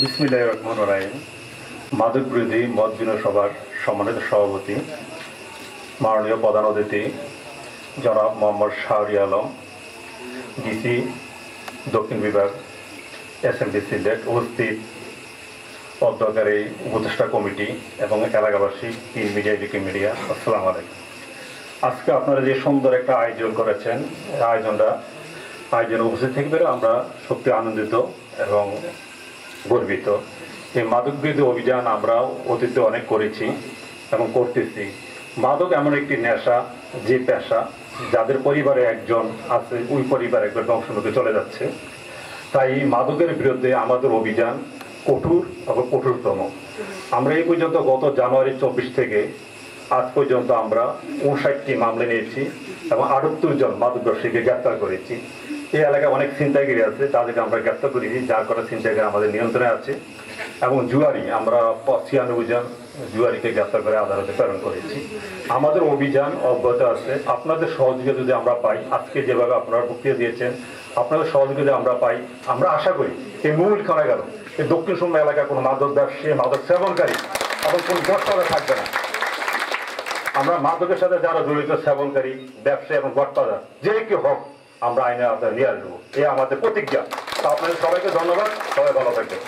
বিসমিল্লাহির রহমানির রহিম। মাদক বিরোধী মত বিনিময় সভার সম্মানিত সভাপতি মাননীয় প্রধান অতিথি জনাব মোহাম্মদ শাহরি আলম, ডিসি দক্ষিণ বিভাগ, এসএমডি সিলেট, উপস্থিত অধ্যকারী উপদেষ্টা কমিটি এবং এলাকাবাসী, প্রিন্ট মিডিয়া, ইলেকট্রনিক মিডিয়া, আসসালামু আলাইকুম। আজকে আপনারা যে সুন্দর একটা আয়োজন করেছেন, আয়োজনে উপস্থিত থেকে পেরে আমরা সত্যি আনন্দিত এবং গর্বিত। এই মাদক বিরোধী অভিযান আমরা অতীতে অনেক করেছি এবং করতেছি। মাদক এমন একটি নেশা, যে পেশা যাদের পরিবারে একজন আছে, ওই পরিবার একবার ধ্বংসমুখে চলে যাচ্ছে। তাই মাদকের বিরুদ্ধে আমাদের অভিযান কঠোর এবং কঠোরতম। আমরা এই পর্যন্ত গত জানুয়ারি 24 থেকে আজ পর্যন্ত আমরা 59টি মামলা নিয়েছি এবং 78 জন মাদক ব্যবসায়ীকে গ্রেপ্তার করেছি। এই এলাকায় অনেক ছিনতাইকারী আছে, তাদেরকে আমরা গ্রেপ্তার করেছি, যার করা ছিনতাইকারী আমাদের নিয়ন্ত্রণে আছে। এবং জুয়ারি আমরা 96 জন জুয়ারিকে গ্রেপ্তার করে আদালতে প্রেরণ করেছি। আমাদের অভিযান অব্যাহত আছে। আপনাদের সহযোগিতা যদি আমরা পাই, আজকে যেভাবে আপনারা বক্তৃতা দিয়েছেন, আপনাদের সহযোগিতা আমরা পাই, আমরা আশা করি এই মূল খানা গেল এই দক্ষিণ সুরমা এলাকায় কোনো মাদক ব্যবসায়ী, মাদক সেবনকারী এবং কোনো গডফাদার থাকবে না। আমরা মাদকের সাথে যারা জড়িত, সেবনকারী, ব্যবসায়ী এবং গডফাদার যে কেউ হোক, আমরা আইনের আওতায় নিয়ে আসবো। এই আমাদের প্রতিজ্ঞা। আপনাদের সবাইকে ধন্যবাদ। সবাই ভালো থাকবেন।